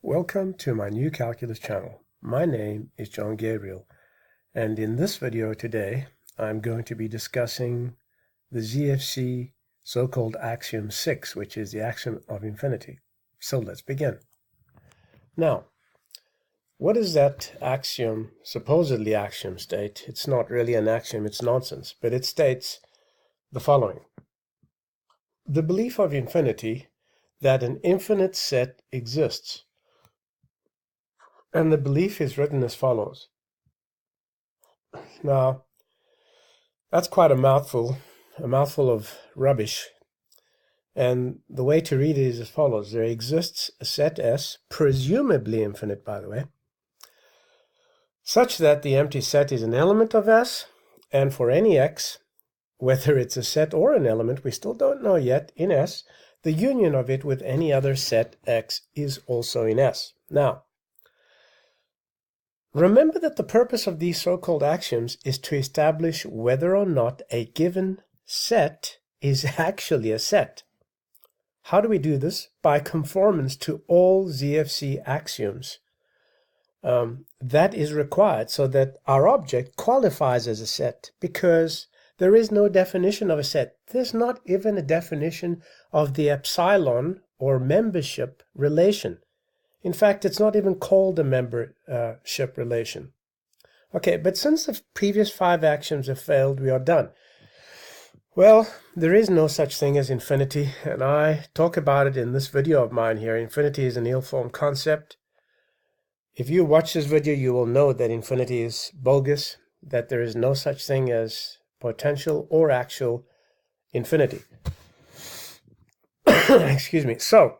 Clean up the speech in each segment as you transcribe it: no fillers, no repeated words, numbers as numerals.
Welcome to my new calculus channel. My name is John Gabriel, and in this video today I'm going to be discussing the ZFC so-called axiom 6, which is the axiom of infinity. So let's begin. Now, what does that axiom, supposedly axiom, state? It's not really an axiom, it's nonsense, but it states the following. The belief of infinity that an infinite set exists. And the belief is written as follows. Now, that's quite a mouthful of rubbish. And the way to read it is as follows. There exists a set S, presumably infinite, by the way, such that the empty set is an element of S, and for any x, whether it's a set or an element, we still don't know yet, in S, the union of it with any other set x is also in S. Now, remember that the purpose of these so-called axioms is to establish whether or not a given set is actually a set. How do we do this? By conformance to all ZFC axioms. That is required so that our object qualifies as a set, because there is no definition of a set. There's not even a definition of the epsilon or membership relation. In fact, it's not even called a membership relation. Okay, but since the previous 5 axioms have failed, we are done. Well, there is no such thing as infinity, and I talk about it in this video of mine here. Infinity is an ill-formed concept. If you watch this video, you will know that infinity is bogus, that there is no such thing as potential or actual infinity. Excuse me. So,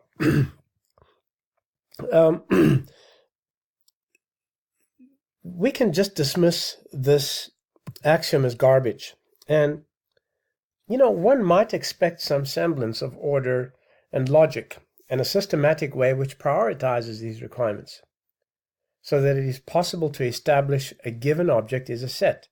we can just dismiss this axiom as garbage. And, one might expect some semblance of order and logic and a systematic way which prioritizes these requirements so that it is possible to establish a given object is a set.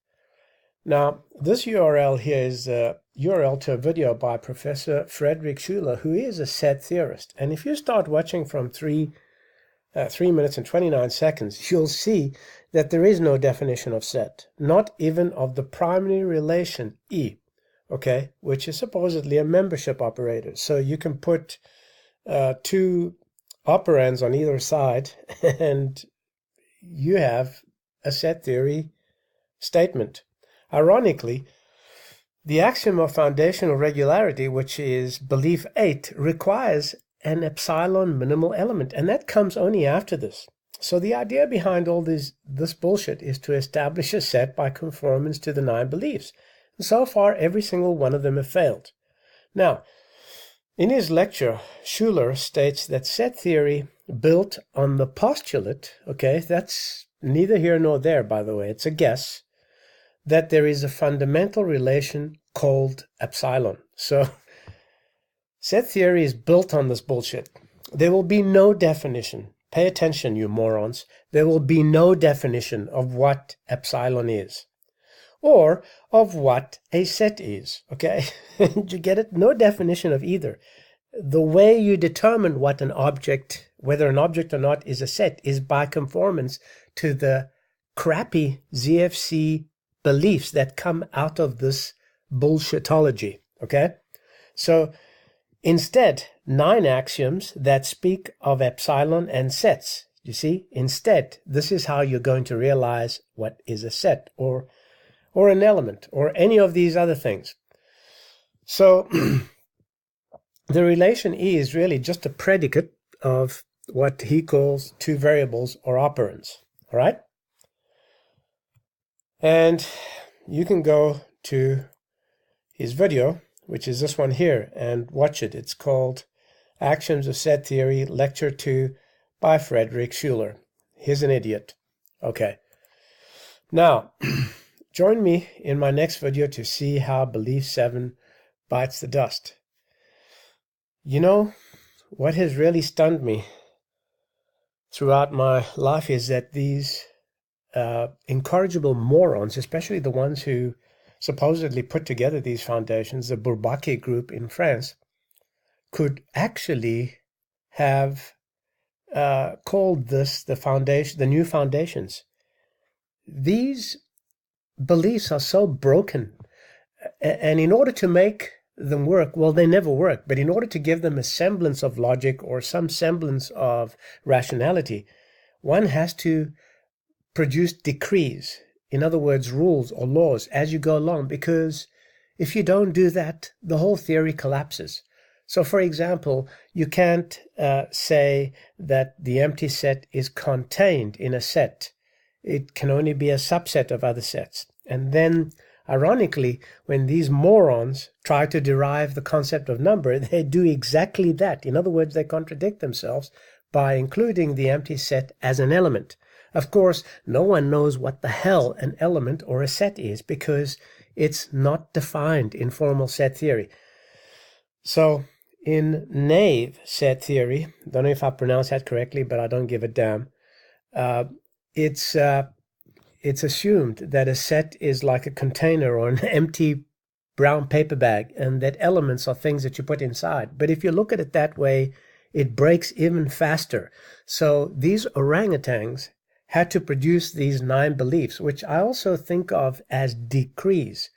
Now, this URL here is a URL to a video by Professor Frederick Schuler, who is a set theorist. And if you start watching from 3 minutes and 29 seconds, you'll see that there is no definition of set, not even of the primary relation E, okay, which is supposedly a membership operator. So you can put 2 operands on either side, and you have a set theory statement. Ironically, the axiom of foundational regularity, which is belief 8, requires an epsilon minimal element, and that comes only after this. So the idea behind all this bullshit is to establish a set by conformance to the 9 beliefs. And so far, every single one of them have failed. Now, in his lecture, Schuler states that set theory built on the postulate, okay, that's neither here nor there, by the way, it's a guess, that there is a fundamental relation called epsilon. So, set theory is built on this bullshit. There will be no definition. Pay attention, you morons. There will be no definition of what epsilon is, or of what a set is, okay? You get it? No definition of either. The way you determine what an object, whether an object or not, is a set is by conformance to the crappy ZFC beliefs that come out of this bullshitology, okay? So, instead, 9 axioms that speak of epsilon and sets. You see, instead, this is how you're going to realize what is a set or an element or any of these other things. So the relation E is really just a predicate of what he calls 2 variables or operands. All right? And you can go to his video, which is this one here, and watch it. It's called Axioms of Set Theory, Lecture 2 by Frederick Schuler. He's an idiot. Okay. Now, join me in my next video to see how belief 7 bites the dust. You know, what has really stunned me throughout my life is that these incorrigible morons, especially the ones who supposedly put together these foundations, the Bourbaki group in France, could actually have called this the new foundations. These beliefs are so broken, and in order to make them work, well, they never work, but in order to give them a semblance of logic or some semblance of rationality, one has to produce decrees, in other words, rules or laws as you go along, because if you don't do that, the whole theory collapses. So, for example, you can't say that the empty set is contained in a set. It can only be a subset of other sets. And then, ironically, when these morons try to derive the concept of number, they do exactly that. In other words, they contradict themselves by including the empty set as an element. Of course, no one knows what the hell an element or a set is because it's not defined in formal set theory. So, in naive set theory, don't know if I pronounced that correctly, but I don't give a damn. It's assumed that a set is like a container or an empty brown paper bag, and that elements are things that you put inside. But if you look at it that way, it breaks even faster. So these orangutans had to produce these 9 beliefs, which I also think of as decrees.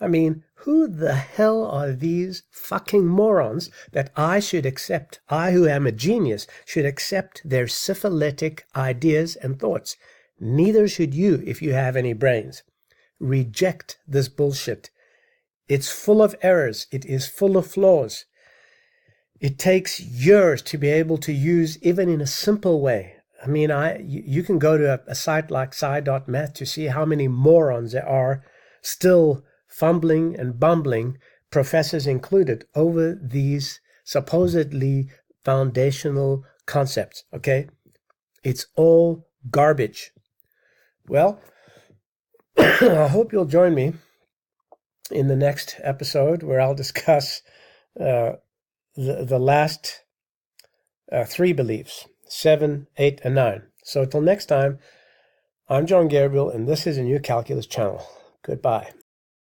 I mean, who the hell are these fucking morons that I should accept, I who am a genius, should accept their syphilitic ideas and thoughts? Neither should you if you have any brains. Reject this bullshit. It's full of errors. It is full of flaws. It takes years to be able to use even in a simple way. I mean, you can go to a site like sci.math to see how many morons there are still fumbling and bumbling, professors included, over these supposedly foundational concepts, okay? It's all garbage. Well, I hope you'll join me in the next episode where I'll discuss the last 3 beliefs, 7, 8, and 9. So until next time, I'm John Gabriel, and this is a New Calculus channel. Goodbye.